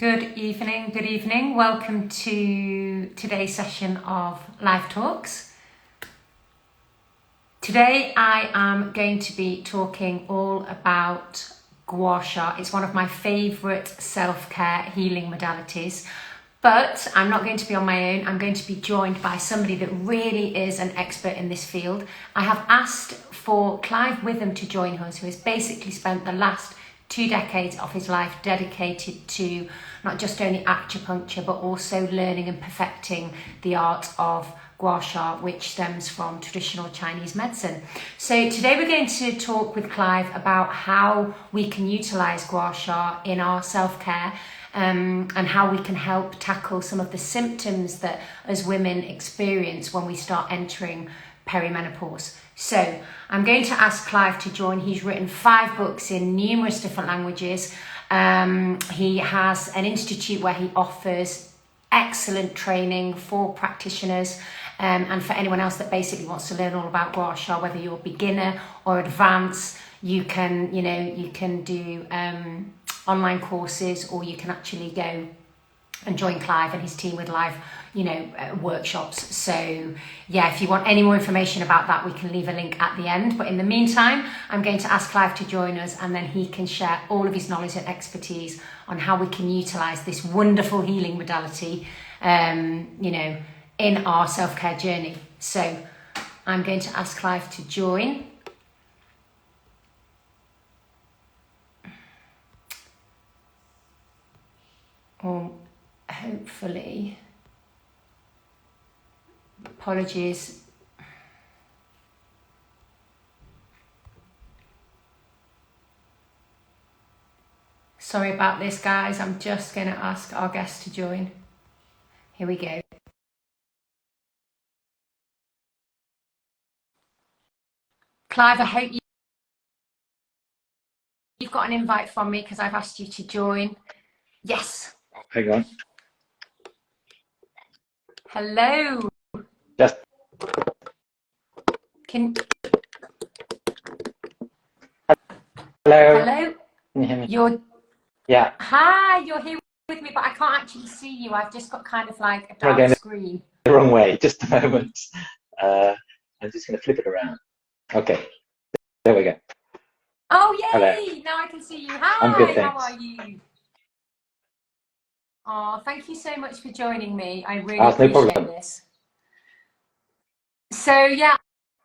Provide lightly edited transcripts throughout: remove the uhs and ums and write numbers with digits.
Good evening, good evening. Welcome to today's session of Live Talks. Today I am going to be talking all about gua sha. It's one of my favourite self-care healing modalities, but I'm not going to be on my own. I'm going to be joined by somebody that really is an expert in this field. I have asked for Clive Witham to join us, who has basically spent the last 2 decades of his life dedicated to not just only acupuncture but also learning and perfecting the art of gua sha, which stems from traditional Chinese medicine. So today we're going to talk with Clive about how we can utilize gua sha in our self-care, and how we can help tackle some of the symptoms that as women experience when we start entering perimenopause. So I'm going to ask Clive to join. He's written 5 books in numerous different languages. He has an institute where he offers excellent training for practitioners, and for anyone else that basically wants to learn all about gua sha, whether you're beginner or advanced. You can do online courses, or you can actually go and join Clive and his team with live workshops. So yeah, if you want any more information about that, we can leave a link at the end. But in the meantime, I'm going to ask Clive to join us, and then he can share all of his knowledge and expertise on how we can utilize this wonderful healing modality in our self-care journey. So I'm going to ask Clive to join. Or hopefully, apologies. Sorry about this, guys. I'm just going to ask our guest to join. Here we go. Clive, I hope you've got an invite from me because I've asked you to join. Yes. Hang on. Hello. Just. Hello. Hello. Can you hear me? Yeah. Hi, you're here with me, but I can't actually see you. I've just got kind of like a dark screen. The wrong way, just a moment. I'm just going to flip it around. Okay, there we go. Oh, yay! Hello. Now I can see you. Hi, I'm good, thanks. How are you? Oh, thank you so much for joining me. I really appreciate this. So yeah,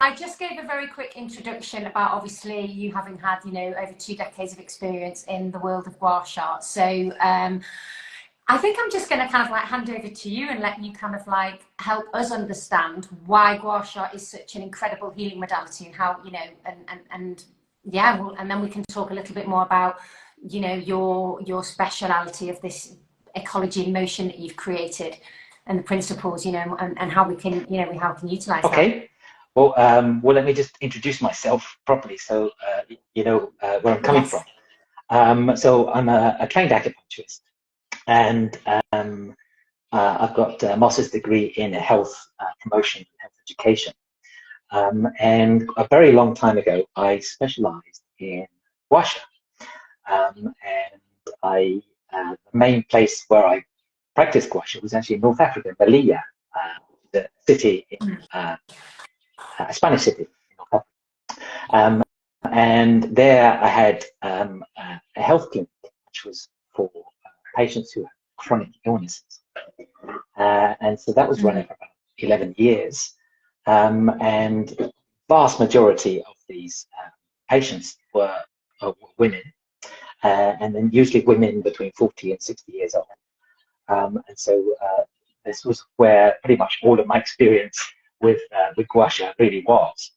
I just gave a very quick introduction about obviously you having had, over 2 decades of experience in the world of gua sha. So I think I'm just going to kind of like hand over to you and let you kind of like help us understand why gua sha is such an incredible healing modality, and how, and then we can talk a little bit more about, your speciality of this ecology in motion that you've created, and the principles, and how we can, how we can utilize that. Okay. Well, let me just introduce myself properly, so where I'm coming from. So I'm a trained acupuncturist, and I've got a master's degree in health promotion, health education. And a very long time ago, I specialized in gua sha. And the main place where I practiced gua sha was actually in North Africa, Melilla, the city, a Spanish city in North Africa. And there I had a health clinic, which was for patients who had chronic illnesses. And so that was running for about 11 years. And vast majority of these patients were women, and then usually women between 40 and 60 years old. And so this was where pretty much all of my experience with gua sha really was.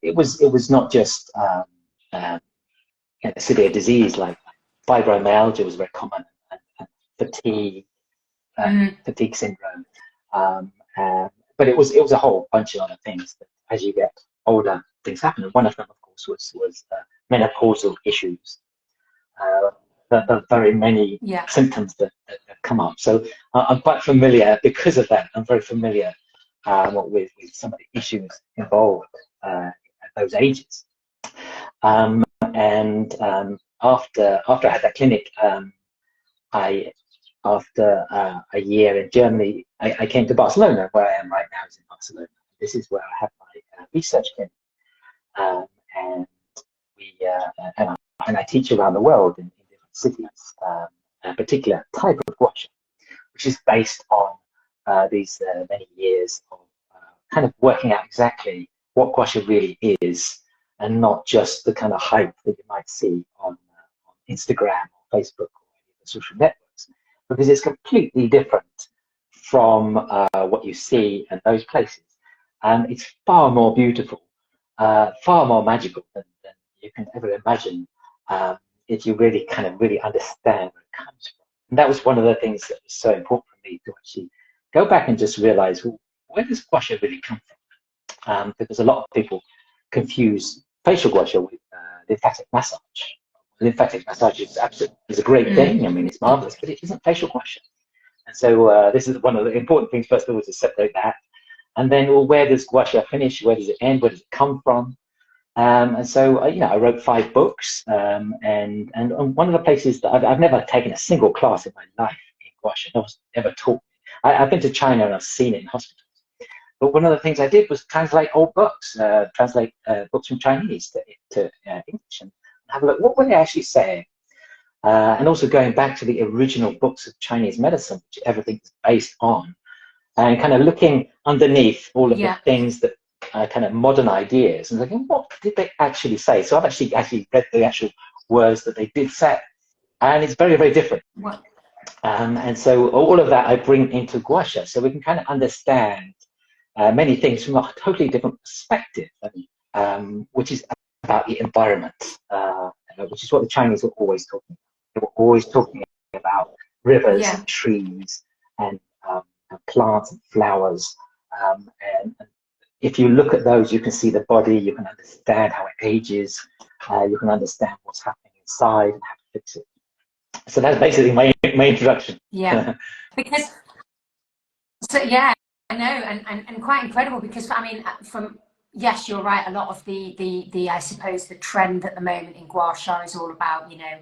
It was not just a severe disease like fibromyalgia was very common, and fatigue syndrome. But it was a whole bunch of other things that as you get older, things happen. And one of them, of course, was menopausal issues. The very many symptoms that come up. So I'm quite familiar because of that. I'm very familiar with some of the issues involved at those ages. after I had that clinic, I after a year in Germany, I came to Barcelona, where I am right now is in Barcelona. This is where I have my research clinic, and we and I teach around the world in different cities, a particular type of gua sha, which is based on these many years of kind of working out exactly what gua sha really is, and not just the kind of hype that you might see on Instagram or Facebook or any of the social networks, because it's completely different from what you see in those places. And it's far more beautiful, far more magical than you can ever imagine, if you really kind of really understand where it comes from. And that was one of the things that was so important for me, to actually go back and just realize, well, where does gua sha really come from? Because a lot of people confuse facial gua sha with lymphatic massage. Lymphatic massage is a great thing. I mean, it's marvelous, but it isn't facial gua sha. And so this is one of the important things, first of all, to separate that. And then, well, where does gua sha finish? Where does it end? Where does it come from? And so, you know, I wrote 5 books, and one of the places that I've never taken a single class in my life in gua sha. No one's ever taught me. I've been to China and I've seen it in hospitals. But one of the things I did was translate old books, translate books from Chinese to English, and have a look. What were they actually saying? And also going back to the original books of Chinese medicine, which everything is based on, and kind of looking underneath all of the things that kind of modern ideas, and thinking, what did they actually say? So I've actually read the actual words that they did say, and it's very, very different. What? And so all of that I bring into gua sha, so we can kind of understand many things from a totally different perspective, which is about the environment, which is what the Chinese were always talking about. They were always talking about rivers and trees and plants and flowers. And if you look at those, you can see the body, you can understand how it ages, you can understand what's happening inside and how to fix it. So that's basically my introduction. Yeah, because, so yeah, I know, and quite incredible, because I mean, yes, you're right. A lot of the I suppose the trend at the moment in gua sha is all about, you know,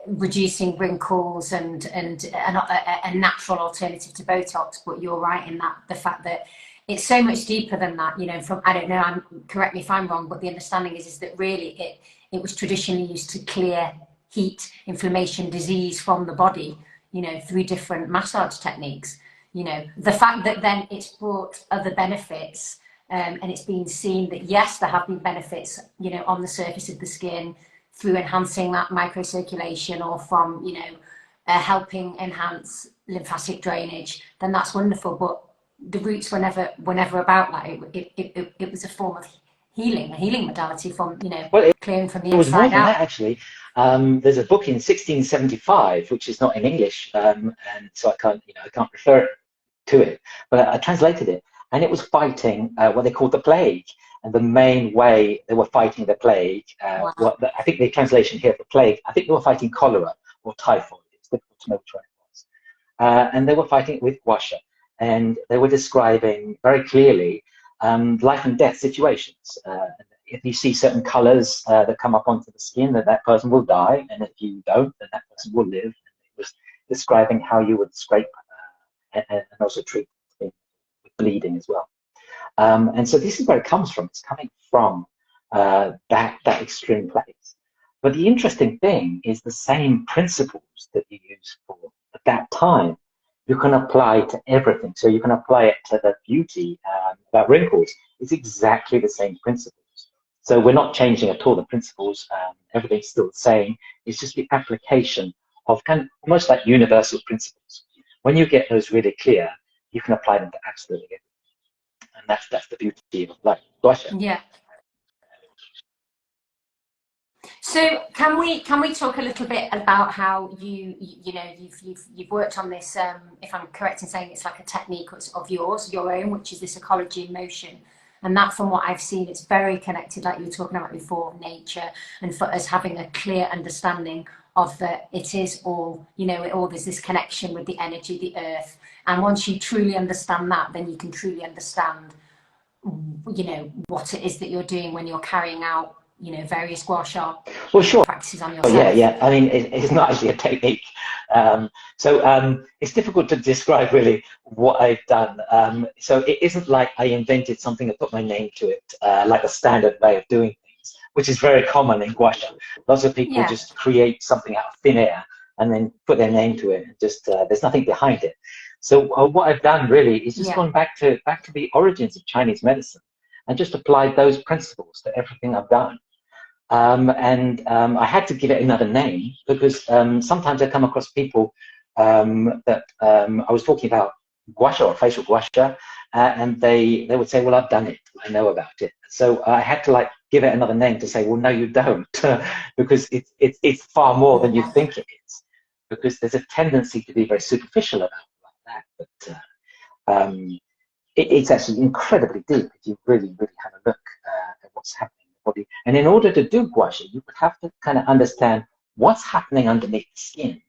reducing wrinkles and a natural alternative to Botox. But you're right in that the fact that it's so much deeper than that. You know, from, I don't know, correct me if I'm wrong, but the understanding is that really it was traditionally used to clear heat, inflammation, disease from the body, you know, through different massage techniques. You know, the fact that then it's brought other benefits, and it's been seen that yes, there have been benefits, you know, on the surface of the skin through enhancing that microcirculation, or from, you know, helping enhance lymphatic drainage, then that's wonderful. But the roots were never about that. It was a form of healing, a healing modality from, you know, clearing from the inside out. It was more than that, actually. There's a book in 1675, which is not in English, and so I can't refer to it, but I translated it, and it was fighting what they called the plague. And the main way they were fighting the plague, I think the translation here for plague, I think they were fighting cholera or typhoid. It's difficult to know which one it was. And they were fighting it with gua sha, and they were describing very clearly life and death situations. If you see certain colors that come up onto the skin, that person will die, and if you don't, then that person will live. And it was describing how you would scrape and also treat with bleeding as well. And so this is where it comes from. It's coming from that extreme place. But the interesting thing is the same principles that you use for at that time, you can apply to everything. So you can apply it to the beauty, about wrinkles. It's exactly the same principles. So we're not changing at all the principles. Everything's still the same. It's just the application of kind of almost like universal principles. When you get those really clear, you can apply them to absolutely everything. And that's the beauty of life. Gua sha. Yeah. So can we talk a little bit about how you've worked on this? If I'm correct in saying it's like a technique of yours, your own, which is this ecology in motion, and that, from what I've seen, it's very connected, like you were talking about before, nature, and for us having a clear understanding of that it is all, you know, all there's this connection with the energy, the earth, and once you truly understand that, then you can truly understand, you know, what it is that you're doing when you're carrying out various gua sha Well, sure. practices on Oh, yourself? yeah. I mean, it's not actually a technique. It's difficult to describe really what I've done. So it isn't like I invented something and put my name to it, like a standard way of doing things, which is very common in gua sha. Lots of people Yeah. just create something out of thin air and then put their name to it. Just there's nothing behind it. So what I've done really is just Yeah. gone back to the origins of Chinese medicine and just applied those principles to everything I've done. I had to give it another name because sometimes I come across people that I was talking about gua sha or facial gua sha, and they would say, "Well, I've done it. I know about it." So I had to like give it another name to say, "Well, no, you don't," because it's far more than you Yeah. think it is. Because there's a tendency to be very superficial about that, but it's actually incredibly deep if you really, really have a look at what's happening in the body. And in order to do gua sha, you would have to kind of understand what's happening underneath the skin.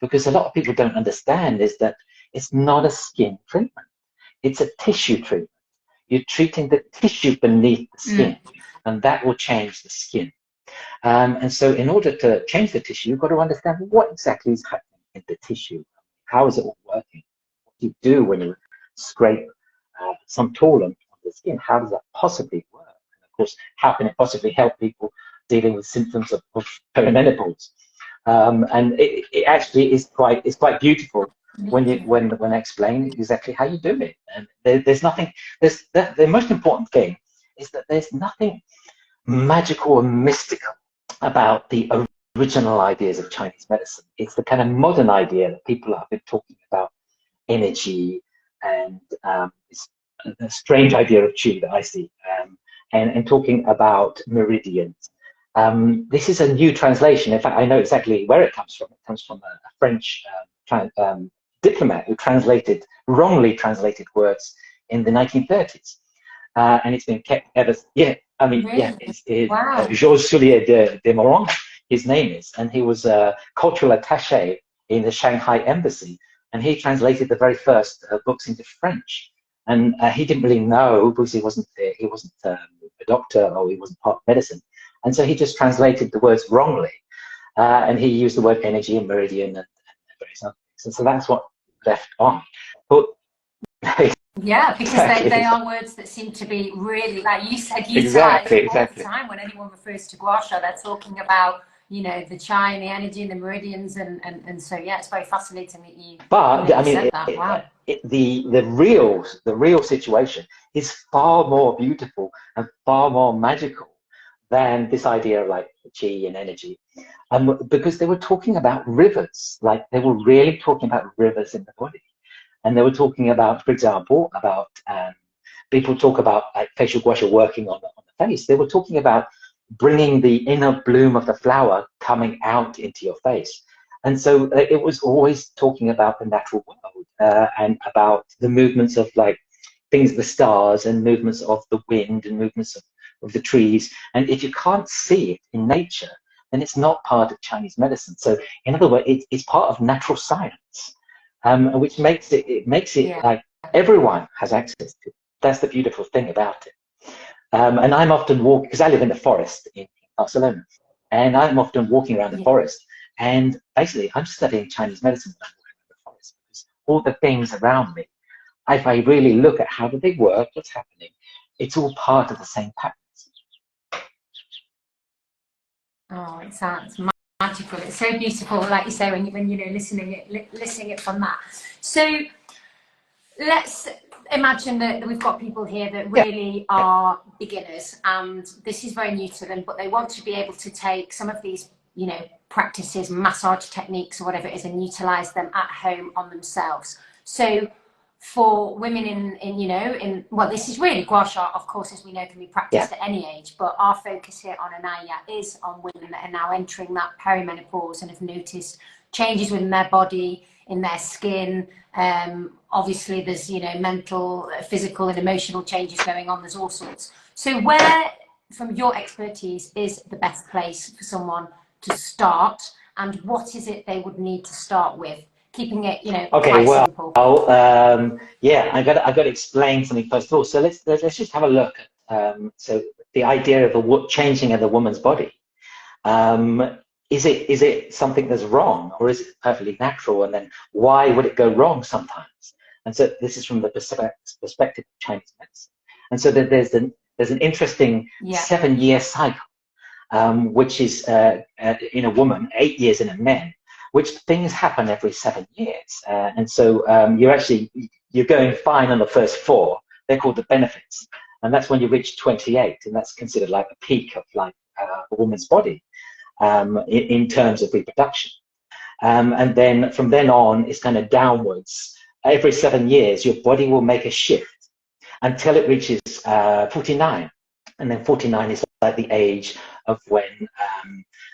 Because a lot of people don't understand is that it's not a skin treatment. It's a tissue treatment. You're treating the tissue beneath the skin, and that will change the skin. And so in order to change the tissue, you've got to understand what exactly is happening in the tissue. How is it all working? What do you do when you scrape some tool on the skin? How does that possibly work? And of course, how can it possibly help people dealing with symptoms of perimenopause? And it actually is quite beautiful when I explain exactly how you do it. And there's nothing. The most important thing is that there's nothing magical or mystical about the original ideas of Chinese medicine. It's the kind of modern idea that people have been talking about energy and this a strange idea of qi that I see, and talking about meridians. This is a new translation. In fact, I know exactly where it comes from. It comes from a French diplomat who wrongly translated words in the 1930s. And it's been kept ever. Yeah, I mean, Really? Wow. Georges Soulier de Moran, his name is, and he was a cultural attaché in the Shanghai embassy, and he translated the very first books into French. And he didn't really know because he wasn't a doctor or he wasn't part of medicine, and so he just translated the words wrongly, and he used the word energy and meridian and various other things. And so that's what left on. But Yeah, because exactly, they are words that seem to be really, like you said, exactly. all the time. When anyone refers to gua sha, they're talking about, the qi and the energy and the meridians, and so yeah, it's very fascinating that you. But I mean, said that. Wow. The real situation is far more beautiful and far more magical than this idea of like qi and energy, because they were talking about rivers, like they were really talking about rivers in the body. And they were talking about, for example, people talk about like facial gua sha working on the face. They were talking about bringing the inner bloom of the flower coming out into your face. And so it was always talking about the natural world and about the movements of like things, the stars, and movements of the wind and movements of the trees. And if you can't see it in nature, then it's not part of Chinese medicine. So in other words, it's part of natural science. Which makes it like everyone has access to it. That's the beautiful thing about it. And I'm often walking, because I live in the forest in Barcelona, and I'm often walking around the forest, and basically I'm studying Chinese medicine when I'm walking around the forest, because all the things around me, if I really look at how do they work, what's happening, it's all part of the same patterns. Oh, it sounds magical. It's so beautiful, like you say, when listening it from that. So let's imagine that we've got people here that really are beginners, and this is very new to them, but they want to be able to take some of these, practices, massage techniques or whatever it is, and utilize them at home on themselves. So for women in this is really gua sha, of course, as we know, can be practiced at any age, but our focus here on Anaya is on women that are now entering that perimenopause and have noticed changes within their body, in their skin. Obviously there's mental, physical and emotional changes going on. There's all sorts. So where, from your expertise, is the best place for someone to start, and what is it they would need to start with, keeping it quite simple? I got to explain something first of all. So let's just have a look. So the idea of changing of the woman's body. Is it something that's wrong, or is it perfectly natural? And then why would it go wrong sometimes? And so this is from the perspective of Chinese medicine. And so there's an interesting 7-year cycle, which is in a woman, 8 years in a man, which things happen every 7 years. And so you're going fine on the first 4. They're called the benefits. And that's when you reach 28, and that's considered like the peak of like a woman's body in terms of reproduction. And then from then on, it's kind of downwards. Every 7 years, your body will make a shift until it reaches 49. And then 49 is like the age of when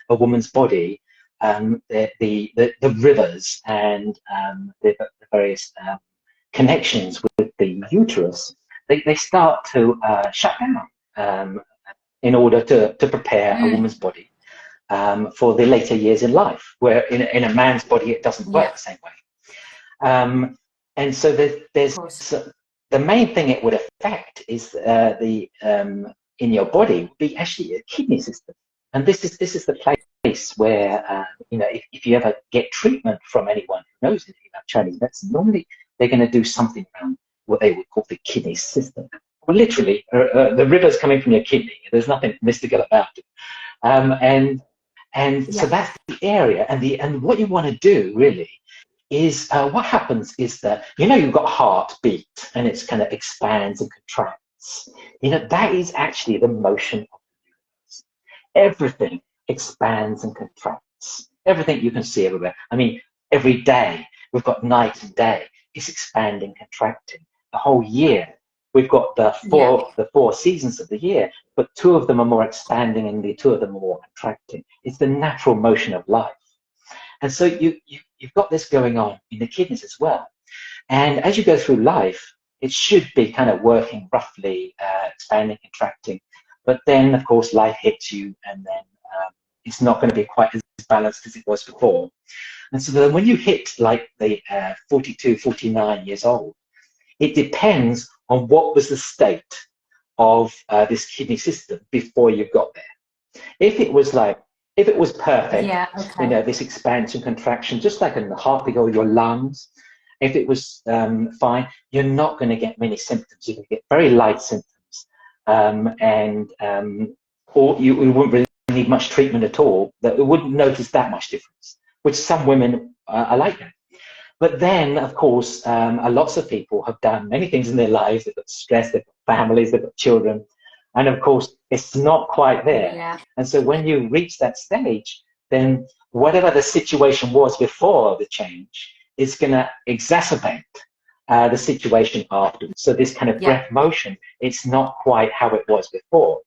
a woman's body, the rivers and the various connections with the uterus, they start to shut down in order to prepare a woman's body for the later years in life, where in a man's body it doesn't work the same way. And so there's the main thing it would affect is in your body would be actually a kidney system. And this is the place where if you ever get treatment from anyone who knows anything about Chinese medicine, normally they're going to do something around what they would call the kidney system. Well, literally, the river's coming from your kidney. There's nothing mystical about it. So that's the area. And what you want to do really is what happens is that you've got heartbeat and it's kind of expands and contracts. That is actually the motion of the universe. Everything expands and contracts. Everything you can see everywhere. I mean, every day we've got night and day. It's expanding, contracting. The whole year we've got the four seasons of the year, but 2 of them are more expanding and the 2 of them are more contracting. It's the natural motion of life. And so you've got this going on in the kidneys as well. And as you go through life, it should be kind of working roughly, expanding, contracting. But then, of course, life hits you, and then it's not going to be quite as balanced as it was before. And so then when you hit like the 42, 49 years old, it depends on what was the state of this kidney system before you got there. If it was perfect, this expansion, contraction, just like in the heartbeat or your lungs, if it was fine, you're not going to get many symptoms. You're going to get very light symptoms, or you wouldn't really need much treatment at all. That we wouldn't notice that much difference, which some women are like that. But then, of course, lots of people have done many things in their lives. They've got stress, they've got families, they've got children. And of course, it's not quite there. Yeah. And so when you reach that stage, then whatever the situation was before the change is going to exacerbate the situation afterwards. So this kind of breath motion, it's not quite how it was before.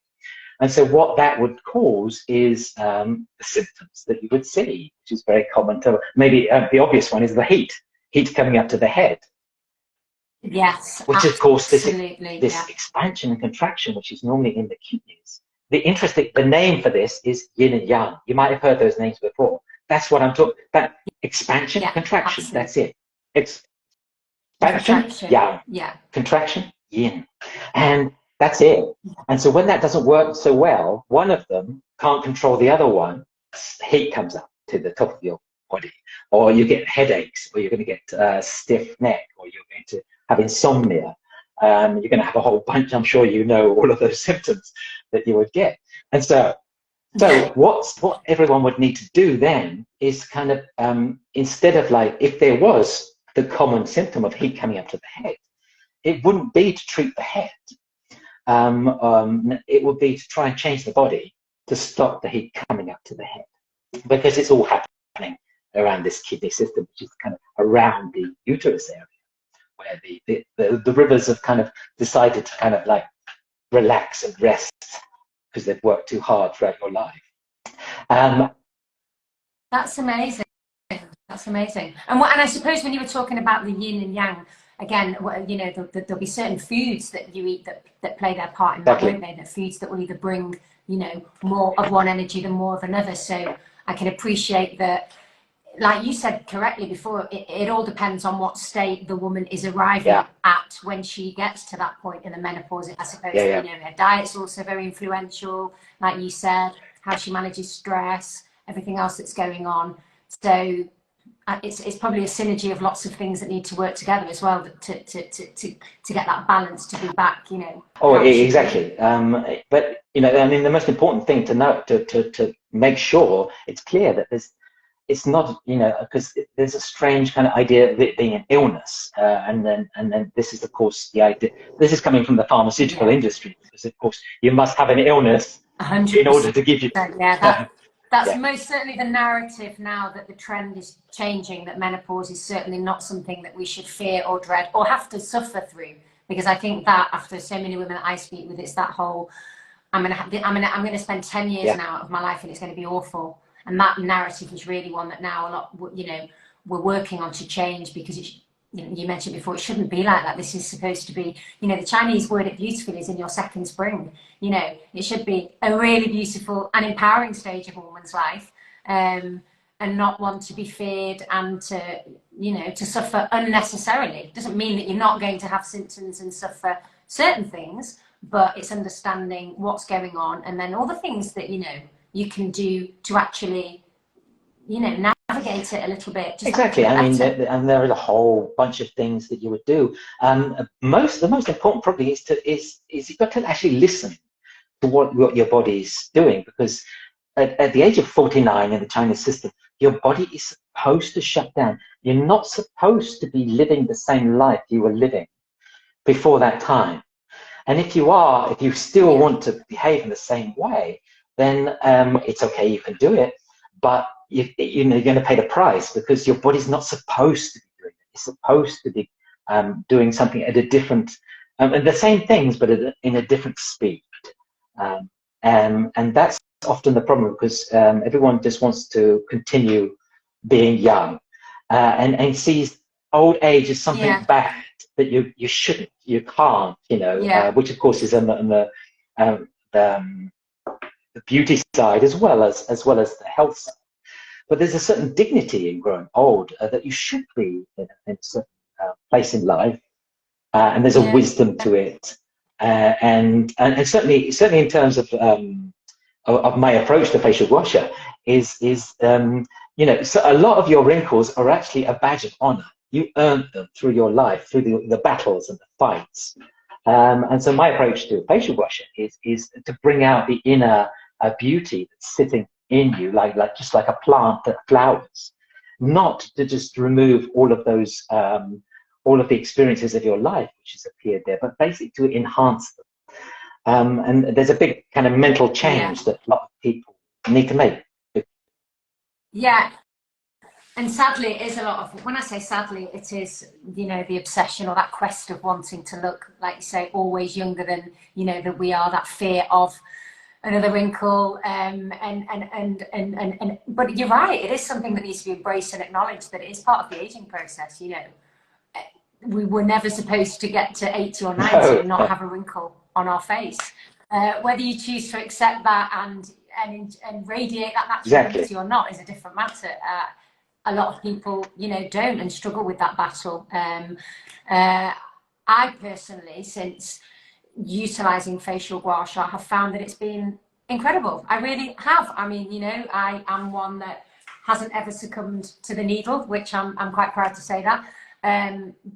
And so what that would cause is the symptoms that you would see, which is very common to maybe the obvious one is the heat coming up to the head. Yes, which of course this expansion and contraction, which is normally in the kidneys. The name for this is yin and yang. You might have heard those names before. That's what I'm talking about. Expansion, contraction. Absolutely. That's it. Expansion, yang. Contraction, yin. And that's it. And so when that doesn't work so well, one of them can't control the other one, heat comes up to the top of your body, or you get headaches, or you're going to get stiff neck, or you're going to have insomnia. You're going to have a whole bunch. I'm sure you know all of those symptoms that you would get. And so what everyone would need to do then is kind of instead of like if there was the common symptom of heat coming up to the head, it wouldn't be to treat the head. It would be to try and change the body to stop the heat coming up to the head, because it's all happening around this kidney system, which is kind of around the uterus area, where the rivers have kind of decided to kind of like relax and rest because they've worked too hard throughout your life. That's amazing. That's amazing. And I suppose when you were talking about the yin and yang, again, there'll be certain foods that you eat that play their part in that, won't they? The foods that will either bring, more of one energy than more of another. So I can appreciate that like you said correctly before, it all depends on what state the woman is arriving Yeah, at when she gets to that point in the menopause. I suppose yeah, that, yeah. you know, her diet's also very influential, like you said, how she manages stress, everything else that's going on. So it's probably a synergy of lots of things that need to work together as well to get that balance to be back, you know, Oh, how it should be. exactly. But you know, I mean, the most important thing to know to make sure it's clear that it's not, you know, because there's a strange kind of idea of it being an illness, and then this is of course the idea. This is coming from the pharmaceutical Yeah, industry, because of course you must have an illness in 100%. order to give you. Yeah, that's Yeah, most certainly the narrative now, that the trend is changing, that menopause is certainly not something that we should fear or dread or have to suffer through. Because I think that after so many women that I speak with, it's that whole, I'm gonna spend 10 years yeah, now of my life and it's going to be awful. And that narrative is really one that now a lot, you know, we're working on to change, because it's, you know, you mentioned before, it shouldn't be like that. This is supposed to be, you know, the Chinese word it beautifully is in your second spring. You know, it should be a really beautiful and empowering stage of a woman's life, and not one to be feared and to, you know, to suffer unnecessarily. It doesn't mean that you're not going to have symptoms and suffer certain things, but it's understanding what's going on, and then all the things that, you know, you can do to actually, you know, navigate it a little bit, just a little exactly. bit I mean, better. and there is a whole bunch of things that you would do. The most important probably is you've got to actually listen to what your body's doing, because at the age of 49 in the Chinese system, your body is supposed to shut down. You're not supposed to be living the same life you were living before that time. And if you are, if you still Yeah, want to behave in the same way, then it's okay, you can do it, but you know, you're going to pay the price, because your body's not supposed to be doing it. It's supposed to be doing something at a different, and the same things, but in a different speed. Um, and that's often the problem, because everyone just wants to continue being young, and sees old age as something yeah, bad that you shouldn't, you can't, you know, yeah, which of course is on um, the, um, the beauty side, as well as the health side. But there's a certain dignity in growing old, that you should be in a certain place in life, and there's a yeah, wisdom to it, and certainly in terms of my approach to facial gua sha is you know, so a lot of your wrinkles are actually a badge of honor. You earned them through your life, through the battles and the fights. And so my approach to facial gua sha is to bring out the inner beauty that's sitting in you, like just like a plant that flowers, not to just remove all of the experiences of your life which has appeared there, but basically to enhance them. And there's a big kind of mental yeah, change that a lot of people need to make. yeah. And sadly, it is a lot of, when I say sadly, it is, you know, the obsession or that quest of wanting to look, like you say, always younger than, you know, that we are, that fear of another wrinkle. But you're right, it is something that needs to be embraced and acknowledged, that it is part of the aging process, you know. We were never supposed to get to 80 or 90 No, and not have a wrinkle on our face. Whether you choose to accept that and radiate that natural exactly. beauty or not is a different matter. A lot of people, you know, don't and struggle with that battle. I personally, since utilizing facial gua sha, have found that it's been incredible. I really have. I mean, you know, I am one that hasn't ever succumbed to the needle, which I'm quite proud to say that.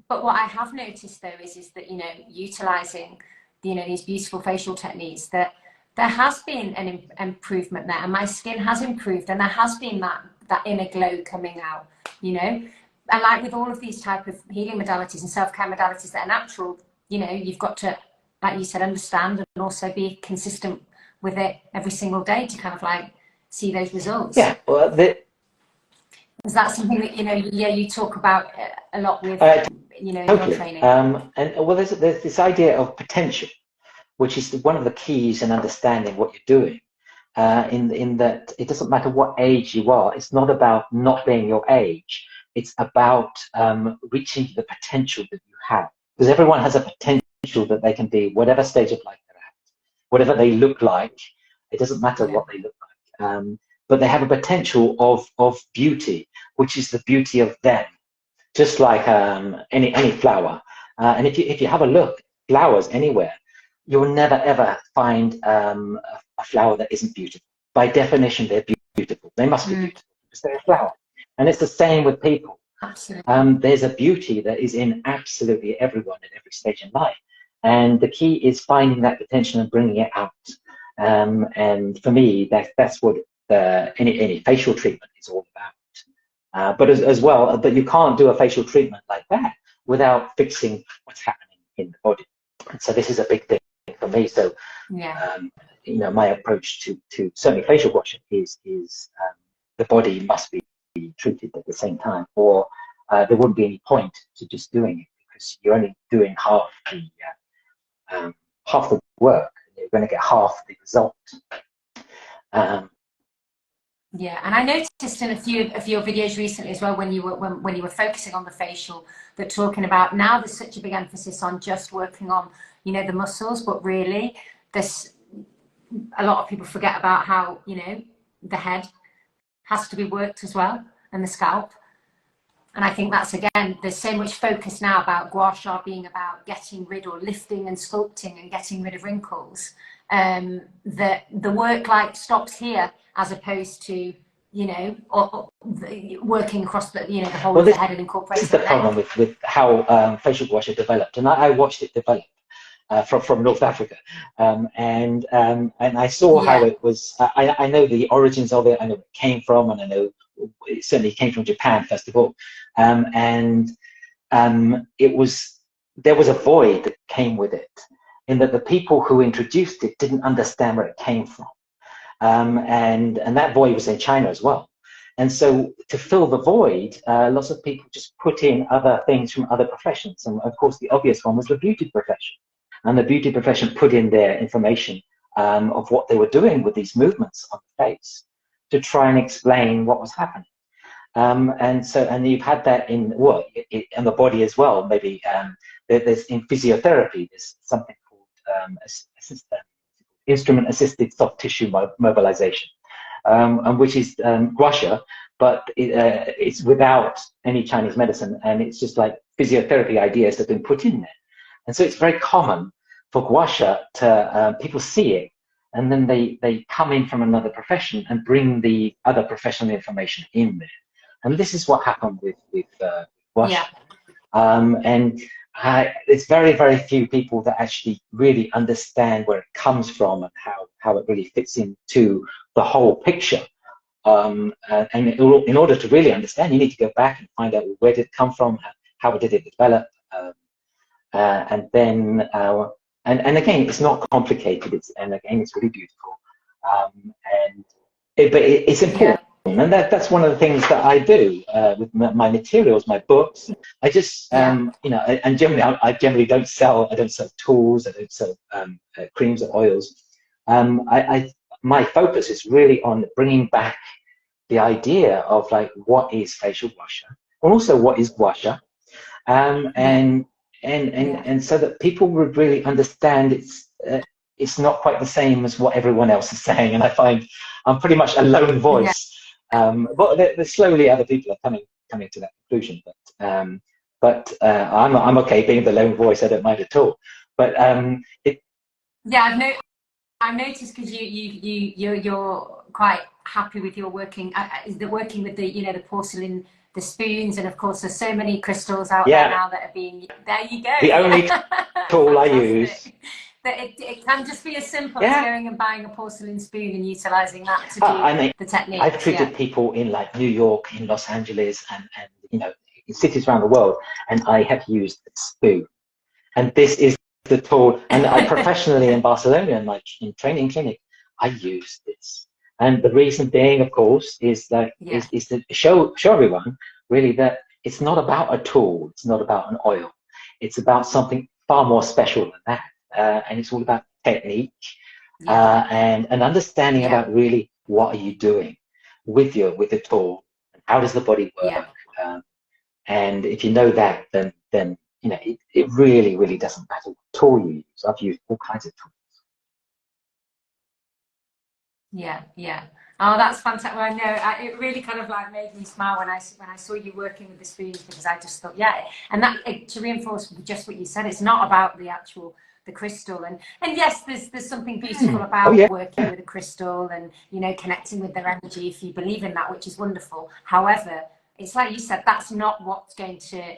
But what I have noticed though is that, you know, utilizing, you know, these beautiful facial techniques, that there has been an improvement there, and my skin has improved, and there has been that inner glow coming out, you know. And like with all of these type of healing modalities and self-care modalities that are natural, you know, you've got to, like you said, understand and also be consistent with it every single day to kind of like see those results. Yeah, well, Is that something that, you know, yeah, you talk about a lot with, uh, you know, in your totally. training? And well, there's this idea of potential, which is one of the keys in understanding what you're doing. In that it doesn't matter what age you are. It's not about not being your age. It's about reaching the potential that you have. Because everyone has a potential that they can be, whatever stage of life they're at, whatever they look like. It doesn't matter Yeah, what they look like. but they have a potential of beauty, which is the beauty of them, just like any flower. And if you have a look, flowers anywhere, you will never ever find a flower that isn't beautiful. By definition, they're beautiful. They must be beautiful because they're a flower. And it's the same with people. Absolutely. There's a beauty that is in absolutely everyone at every stage in life. And the key is finding that potential and bringing it out. And for me, that's what any facial treatment is all about. But as well, but you can't do a facial treatment like that without fixing what's happening in the body. And so this is a big thing for me. So, my approach to certainly facial gua sha is the body must be treated at the same time, or there wouldn't be any point to just doing it, because you're only doing half the work. You're going to get half the result. Yeah, and I noticed in a few of your videos recently as well, when you were focusing on the facial, that talking about now there's such a big emphasis on just working on, the muscles, but really a lot of people forget about how, the head has to be worked as well, and the scalp. And I think that's, again, there's so much focus now about gua sha being about getting rid, or lifting and sculpting and getting rid of wrinkles, that the work stops here, as opposed to, working across the whole of the head and incorporating. This is the problem with how facial gua sha developed, and I watched it develop from North Africa, and I saw how it was. I know the origins of it. I know where it came from, and I know it certainly came from Japan first of all, and there was a void that came with it, in that the people who introduced it didn't understand where it came from, and that void was in China as well. And so to fill the void, lots of people just put in other things from other professions, and of course the obvious one was the beauty profession. And the beauty profession put in their information of what they were doing with these movements on the face to try and explain what was happening. And you've had that in the body as well. Maybe there's in physiotherapy, there's something called instrument-assisted soft tissue mobilization, and which is gua sha, but it's without any Chinese medicine, and it's just like physiotherapy ideas that have been put in there. And so it's very common for gua sha to people see it, and then they come in from another profession and bring the other professional information in there. And this is what happened with gua sha. And it's very, very few people that actually really understand where it comes from and how it really fits into the whole picture. And in order to really understand, you need to go back and find out where did it come from, how did it develop. And then, and again, it's not complicated. It's really beautiful, but it's important, and that's one of the things that I do with my materials, my books. I just, and generally, I generally don't sell. I don't sell tools. I don't sell creams or oils. My focus is really on bringing back the idea of like what is facial gua sha, and also what is gua sha, and so that people would really understand it's not quite the same as what everyone else is saying. And I find I'm pretty much a lone voice. But slowly other people are coming to that conclusion. But I'm okay being the lone voice. I don't mind at all. But I've noticed, because you're quite happy with your working with the porcelain, the spoons, and of course there's so many crystals out there now that are being, there you go. The only tool I use. That it can just be as simple as going and buying a porcelain spoon and utilizing that to do the technique. I've treated people in like New York, in Los Angeles, and in cities around the world, and I have used a spoon. And this is the tool, and I professionally in Barcelona, in training clinic, I use this. And the reason being, of course, is that is to show everyone really that it's not about a tool, it's not about an oil, it's about something far more special than that, and it's all about technique and an understanding about really what are you doing with the tool, and how does the body work, and if you know that, then it really doesn't matter what tool you use. I've used all kinds of tools. Yeah. Oh, that's fantastic. Well, I know it really kind of like made me smile when I saw you working with the spoons, because I just thought, yeah, and to reinforce just what you said, it's not about the actual the crystal, and yes, there's something beautiful Oh about yeah, working with a crystal and connecting with their energy if you believe in that, which is wonderful. However, it's like you said, that's not what's going to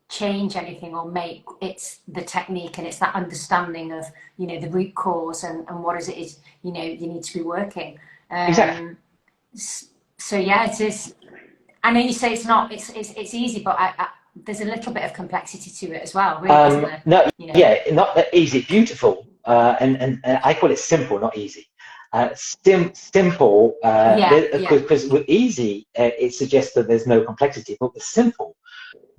change anything or make. It's the technique, and it's that understanding of the root cause, and what is you need to be working. exactly. So yeah, it is. I know you say it's not. It's easy, but there's a little bit of complexity to it as well, really, isn't there? No, yeah, not that easy, beautiful, and I call it simple, not easy. Simple, Yeah, yeah, because with easy, it suggests that there's no complexity. But with simple,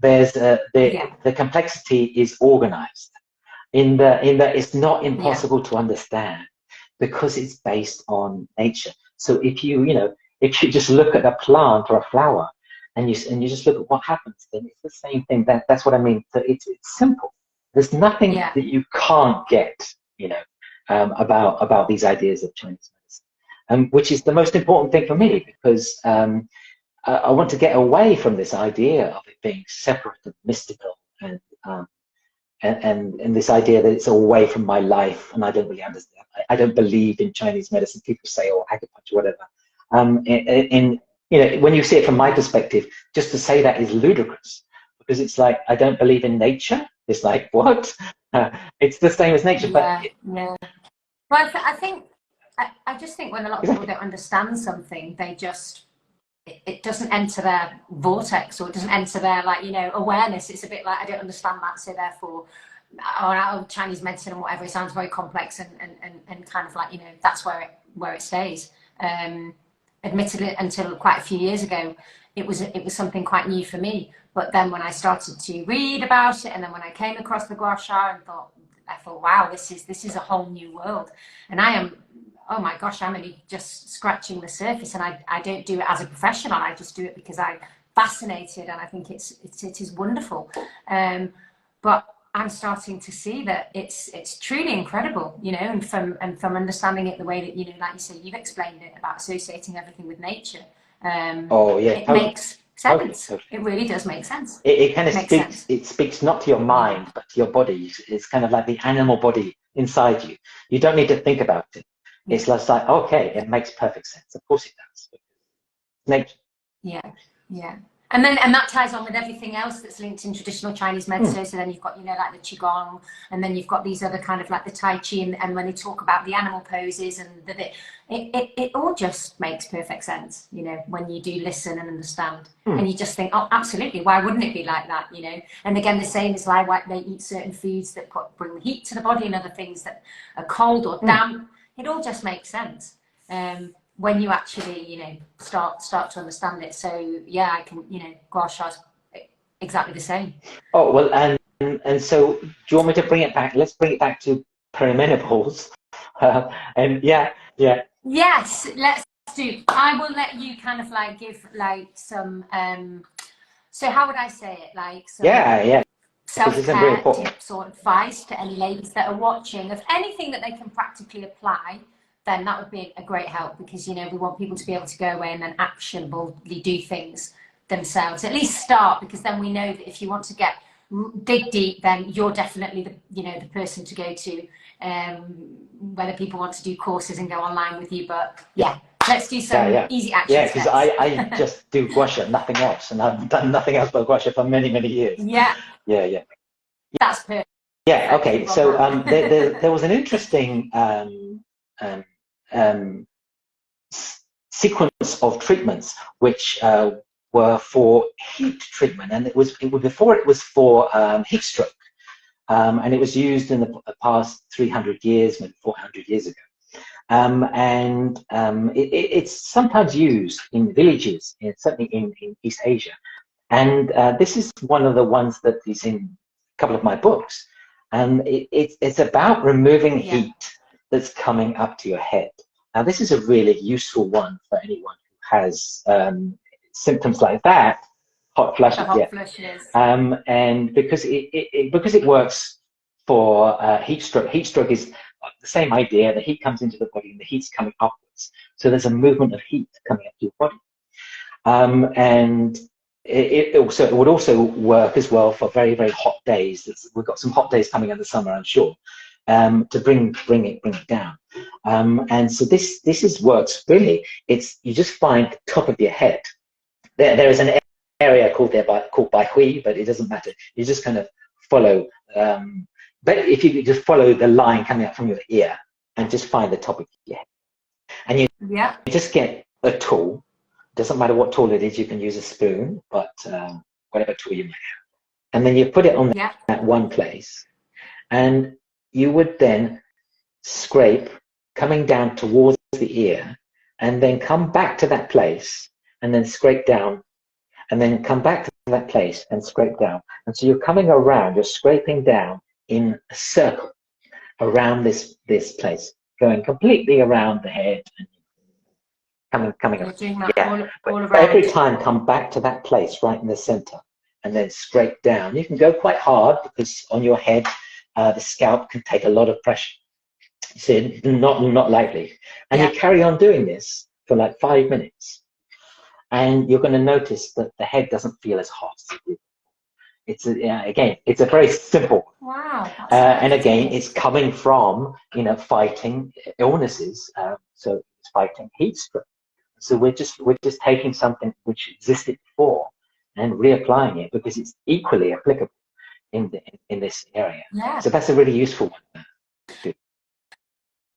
yeah, the complexity is organized in that it's not yeah, impossible to understand because it's based on nature. So if you just look at a plant or a flower and you just look at what happens, then it's the same thing. That's what I mean. So it's simple. There's nothing yeah, that you can't get, you know, about these ideas of Chinese medicine, which is the most important thing for yeah, me because I want to get away from this idea of it being separate and mystical and um, and this idea that it's away from my life, and I don't really understand. I don't believe in Chinese medicine. People say, or acupuncture, whatever. When you see it from my yeah, perspective, just to say that is ludicrous because it's like I don't believe in nature. It's like what? It's the same as nature, but yeah, yeah. Well, I think I just think when a lot of people exactly. don't understand something, they just it doesn't enter their vortex, or it doesn't enter their awareness. It's a bit like, I don't understand that, so therefore, or out of Chinese medicine and whatever, it sounds very complex, and kind of like that's where it stays. Admittedly, until quite a few years ago, it was something quite new for me. But then when I started to read about it, and then when I came across the gua sha and I thought, wow, this is a whole new world, and I am, oh my gosh, I'm only just scratching the surface, and I don't do it as a professional. I just do it because I'm fascinated, and I think it is wonderful. But I'm starting to see that it's truly incredible, and from understanding it the way that like you say, you've explained it about associating everything with nature. Oh yeah, It totally, makes totally, sense. totally. It really does make sense. It kind of Makes speaks. sense. It speaks not to your Yeah. mind, but to your body. It's kind of like the animal body inside you. You don't need to think about it. Yeah. It's just like, okay, it makes perfect sense. Of course it does. Nature. Yeah, yeah. And that ties on with everything else that's linked in traditional Chinese Hmm. medicine. So then you've got, like the Qigong, and then you've got these other kind of like the Tai Chi, and when they talk about the animal poses and the bit, it all just makes perfect sense, when you do listen and understand. Hmm. And you just think, oh, absolutely, why wouldn't it be like that? And again, the same is like why they eat certain foods that bring the heat to the body, and other things that are cold or Hmm. damp. It all just makes sense. When you actually, start to understand it. So yeah, I can, gua sha's exactly the same. Oh well, and so do you want me to bring it back? Let's bring it back to perimenopause. And yeah, yeah, Yes, let's do. I will let you kind of like give like some. So how would I say it? Like some yeah, yeah, because it's very self-care important. tips or advice to any ladies that are watching of anything that they can practically apply. Then that would be a great help, because we want people to be able to go away and then actionably do things themselves. At least start, because then we know that if you want to dig deep, then you're definitely the person to go to. Whether people want to do courses and go online with you, but yeah, let's do Yeah, some yeah, easy action yeah. Because steps. I just do gua sha, nothing else, and I've done nothing else but gua sha for many many years. Yeah, Yeah, yeah. that's perfect. Yeah, We've okay. got So that. there was an interesting um, um, sequence of treatments which were for heat treatment, and before it was for heat stroke, and it was used in the past 300 years, maybe 400 years ago. It's sometimes used in villages, certainly in East Asia. And this is one of the ones that is in a couple of my books. And it's about removing Yeah, heat that's coming up to your head. Now, this is a really useful one for anyone who has symptoms like that, hot the flushes, yeah. hot flushes. And because it works for heat stroke is the same idea. The heat comes into the body and the heat's coming upwards. upwards. So there's a movement of heat coming up to your body. And it would also work as well for very, very hot days. We've got some hot days coming in the summer, I'm sure, to bring it down. And so this works really. You just find the top of your head. There is an area called Bai Hui, but it doesn't matter. You just kind of follow. But if you just follow the line coming up from your ear and just find the top of your head, and you just get a tool. Doesn't matter what tool it is. You can use a spoon, but whatever tool you may have, and then you put it on that one place, and you would then scrape coming down towards the ear, and then come back to that place, and then scrape down, and then come back to that place and scrape down. And so you're coming around, you're scraping down in a circle around this place, going completely around the head and coming up. Doing that all around. Every time come back to that place right in the center and then scrape down. You can go quite hard because on your head, the scalp can take a lot of pressure. So not likely. And you carry on doing this for like 5 minutes. And you're going to notice that the head doesn't feel as hot. Again, it's a very simple. Wow. And again, it's coming from fighting illnesses. So it's fighting heat stroke. So we're just taking something which existed before and reapplying it because it's equally applicable in this area. Yeah. So that's a really useful one.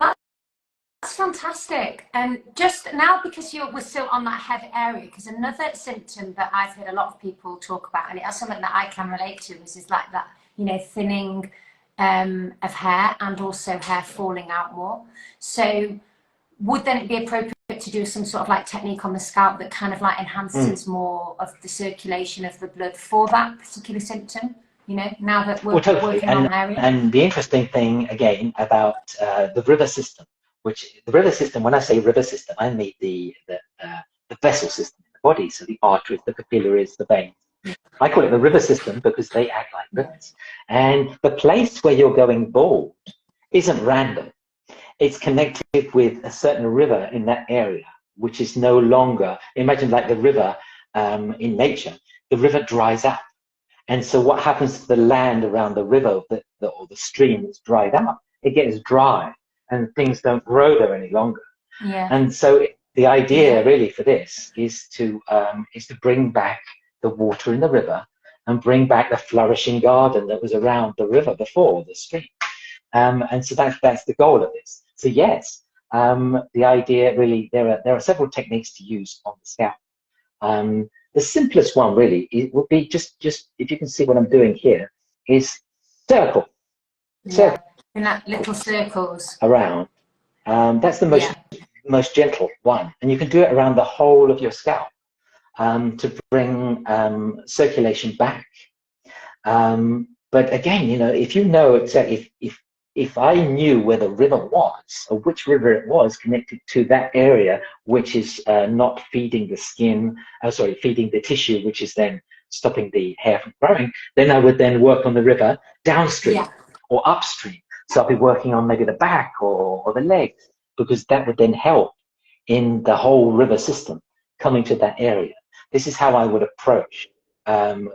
That's fantastic. And just now, because we're still on that head area, because another symptom that I've heard a lot of people talk about, and it's something that I can relate to, is like that, thinning of hair and also hair falling out more. So would then it be appropriate to do some sort of like technique on the scalp that kind of like enhances more of the circulation of the blood for that particular symptom? Now that we're working on the area. And the interesting thing again about the river system, when I say river system, I mean the vessel system in the body, so the arteries, the capillaries, the veins. I call it the river system because they act like rivers. And the place where you're going bald isn't random. It's connected with a certain river in that area, which is no longer, imagine like the river in nature, the river dries up. And so what happens to the land around the river or the stream that's dried up? It gets dry and things don't grow there any longer. Yeah. And so the idea really for this is to bring back the water in the river and bring back the flourishing garden that was around the river before, the stream. And so that's the goal of this. So yes, the idea really, there are several techniques to use on the scalp. The simplest one really would be just if you can see what I'm doing here, is circle. Circle. In that little circles. Around. That's the most gentle one. And you can do it around the whole of your scalp to bring circulation back. But again, if you know exactly, if I knew where the river was, or which river it was connected to that area, which is not feeding the skin, feeding the tissue, which is then stopping the hair from growing, then I would then work on the river downstream or upstream. So I'll be working on maybe the back or the legs, because that would then help in the whole river system coming to that area. This is how I would approach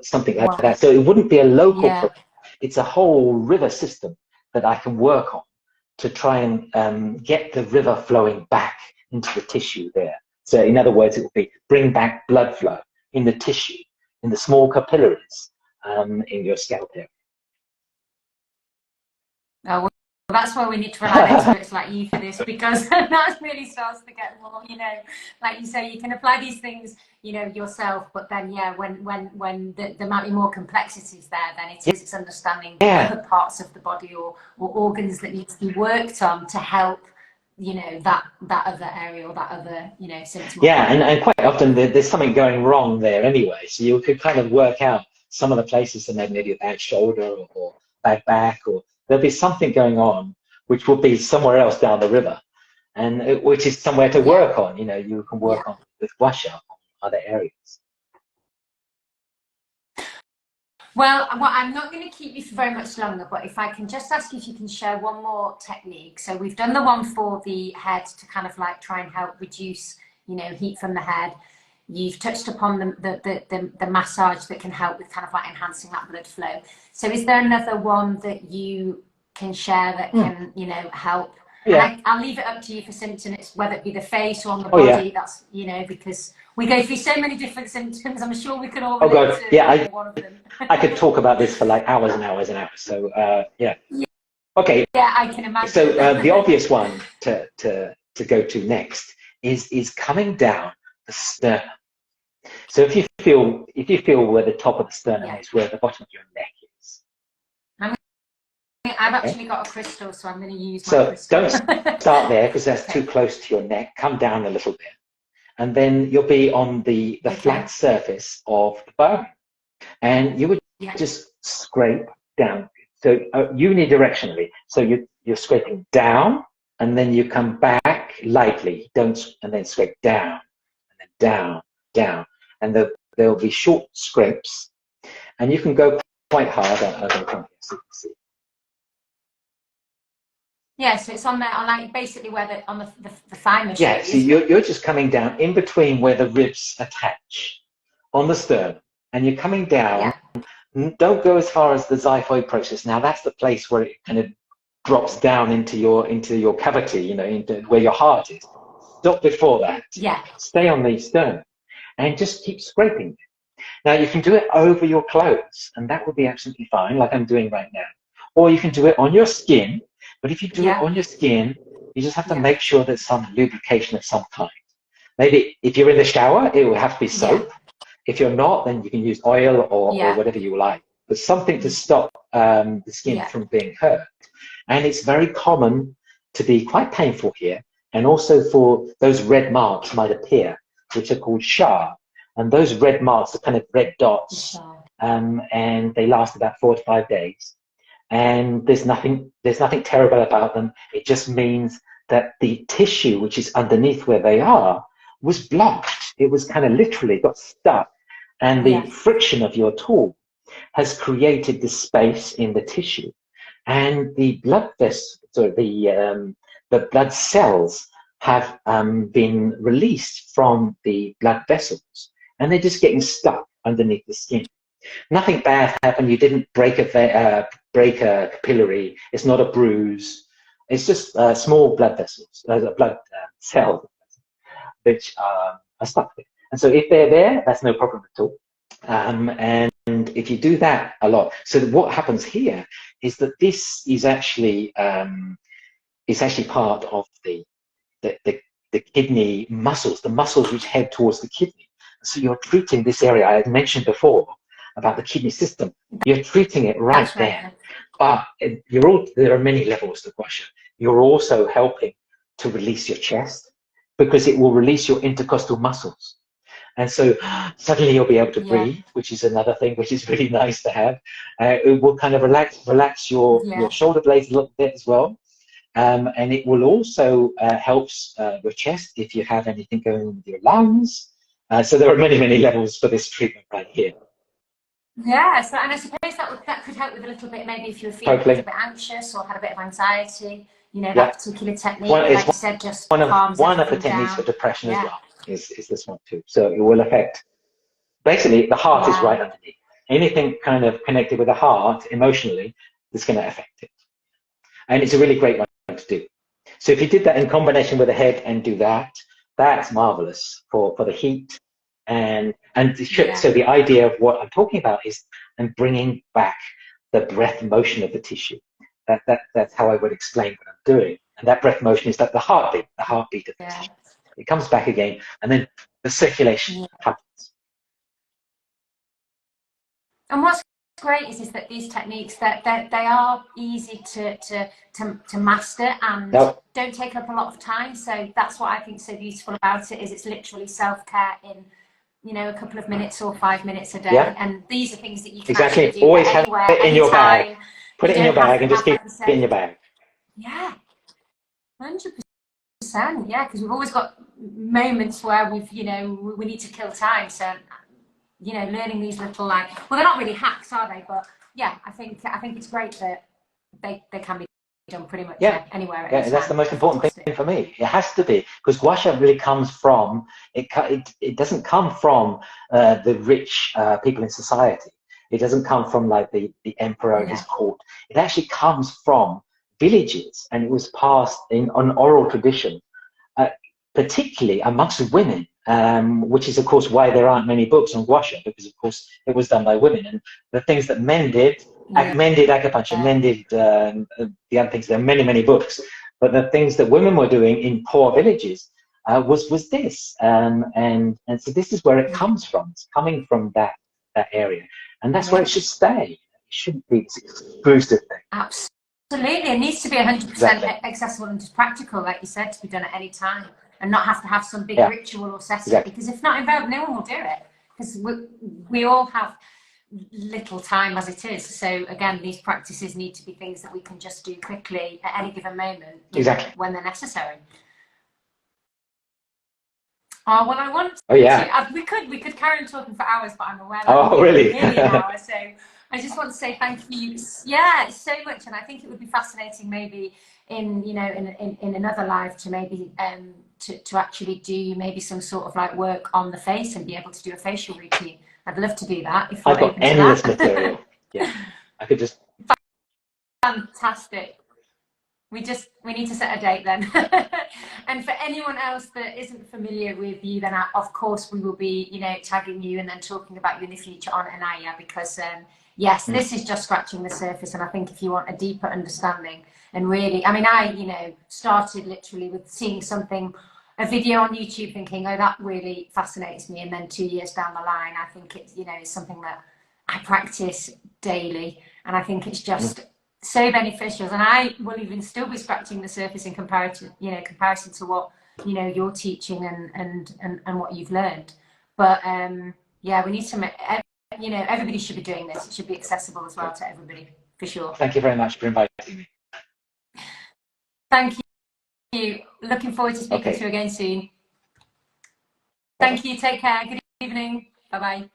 something like that. So it wouldn't be a local problem. It's a whole river system that I can work on to try and get the river flowing back into the tissue there. So in other words, it would be bring back blood flow in the tissue, in the small capillaries in your scalp area. Oh, well, that's why we need to rely on experts like you for this, because that really starts to get more, like you say, you can apply these things, yourself, but then, when there might be more complexities there, then it's understanding other parts of the body or organs that need to be worked on to help, that other area or that other, symptom. Yeah, and quite often there's something going wrong there anyway, so you could kind of work out some of the places, and then maybe a bad shoulder or bad back, or there'll be something going on which will be somewhere else down the river, and which is somewhere to work on. You can work on with gua sha on other areas. Well, I'm not going to keep you for very much longer, but if I can just ask you if you can share one more technique. So we've done the one for the head to kind of like try and help reduce, heat from the head. You've touched upon the massage that can help with kind of like enhancing that blood flow. So is there another one that you can share that can, help? Yeah. And I'll leave it up to you for symptoms, whether it be the face or on the Oh, yeah. body. That's, because we go through so many different symptoms. I'm sure we can all Oh, relate God. to Yeah, one of them. I could talk about this for like hours and hours and hours. So, yeah. Okay. Yeah, I can imagine. So the obvious one to go to next is coming down the sternum. So if you feel where the top of the sternum is, where the bottom of your neck is. I've actually got a crystal, so I'm going to use my so crystal. Don't start there because that's too close to your neck. Come down a little bit, and then you'll be on the flat surface of the bone, and you would just scrape down. So unidirectionally. So you're scraping down, and then you come back lightly. And then scrape down, and then down, down, and there'll be short scrapes, and you can go quite hard on the front here, so you can see. Yeah, so it's on there, on like basically where on the thigh muscle. Yeah, so you're just coming down in between where the ribs attach on the sternum, and you're coming down. Yeah. Don't go as far as the xiphoid process. Now that's the place where it kind of drops down into your cavity, into where your heart is. Stop before that. Yeah. Stay on the sternum, and just keep scraping. Now you can do it over your clothes, and that would be absolutely fine, like I'm doing right now. Or you can do it on your skin. But if you do it on your skin, you just have to make sure there's some lubrication of some kind. Maybe if you're in the shower, it will have to be soap. Yeah. If you're not, then you can use oil or whatever you like. But something to stop the skin from being hurt. And it's very common to be quite painful here. And also for those red marks might appear, which are called Shah. And those red marks are kind of red dots. And they last about 4 to 5 days. And there's nothing terrible about them. It just means that the tissue, which is underneath where they are, was blocked. It was kind of literally got stuck. And the friction of your tool has created the space in the tissue. And the blood vessels, or the blood cells have been released from the blood vessels. And they're just getting stuck underneath the skin. Nothing bad happened. You didn't break a capillary. It's not a bruise. It's just small blood vessels, blood cells, which are stuck there. And so if they're there, that's no problem at all. And if you do that a lot, so what happens here is that this is actually part of the kidney muscles, the muscls which head towards the kidney. So you're treating this area I had mentioned before about the kidney system. You're treating it right there. But there are many levels to gua sha. You're also helping to release your chest because it will release your intercostal muscles. And so suddenly you'll be able to breathe, which is another thing which is really nice to have. It will kind of relax your shoulder blades a little bit as well. And it will also help your chest if you have anything going on with your lungs. So there are many, many levels for this treatment right here. Yeah, so, and I suppose that could help with a little bit, maybe if you were feeling a little bit anxious or had a bit of anxiety, that particular technique, like you said, just one of the techniques for depression as well is this one too. So it will affect, basically the heart is right underneath. Anything kind of connected with the heart emotionally is going to affect it. And it's a really great one to do. So if you did that in combination with the head and do that, that's marvelous for the heat. So the idea of what I'm talking about is bringing back the breath motion of the tissue. That's how I would explain what I'm doing. And that breath motion is that the heartbeat of the tissue. It comes back again, and then the circulation happens. And what's great is that these techniques that they are easy to master and don't take up a lot of time. So that's what I think is so beautiful about it. Is it's literally self-care in a couple of minutes or 5 minutes a day, and these are things that you can actually do always have anywhere, it in your bag. Put it in your bag and just keep it in your bag. Yeah, 100%. Yeah, because we've always got moments where we need to kill time. So you know, learning these little, like, well, they're not really hacks, are they? But yeah, I think it's great that they can be done pretty much anywhere at any that's the time. most important thing for me. It has to be, because gua sha really comes from it doesn't come from the rich people in society. It doesn't come from like the emperor and his court. It actually comes from villages, and it was passed in on oral tradition, particularly amongst women, which is of course why there aren't many books on gua sha, because of course it was done by women, and the things that men did. Men did acupuncture, men did the other things. There are many books, but the things that women were doing in poor villages was this, and so this is where it comes from. It's coming from that area, and that's where it should stay. It shouldn't be this exclusive thing. Absolutely, it needs to be 100% accessible and just practical, like you said, to be done at any time, and not have to have some big ritual or session. Because if not involved, no one will do it. Because we all have little time as it is. So again, these practices need to be things that we can just do quickly at any given moment, when they're necessary. Oh, well, I want to. We could carry on talking for hours, but I'm aware that really nearly an hour. So I just want to say thank you, so much. And I think it would be fascinating, maybe in another life, to maybe to actually do maybe some sort of like work on the face and be able to do a facial routine. I'd love to do that. If I've got endless material. Yeah, I could just. Fantastic. We need to set a date then. And for anyone else that isn't familiar with you, then of course we will be, tagging you and then talking about you in the future on Anaya, because yes, this is just scratching the surface. And I think if you want a deeper understanding, and really, I mean, I started literally with seeing a video on YouTube, thinking, oh, that really fascinates me. And then 2 years down the line, I think it's, it's something that I practice daily. And I think it's just so beneficial. And I will even still be scratching the surface in comparison to what, you're teaching and what you've learned. But we need to make, everybody should be doing this. It should be accessible as well to everybody, for sure. Thank you very much for inviting me. Thank you. Looking forward to speaking to you again soon. Thank you. Take care. Good evening. Bye-bye.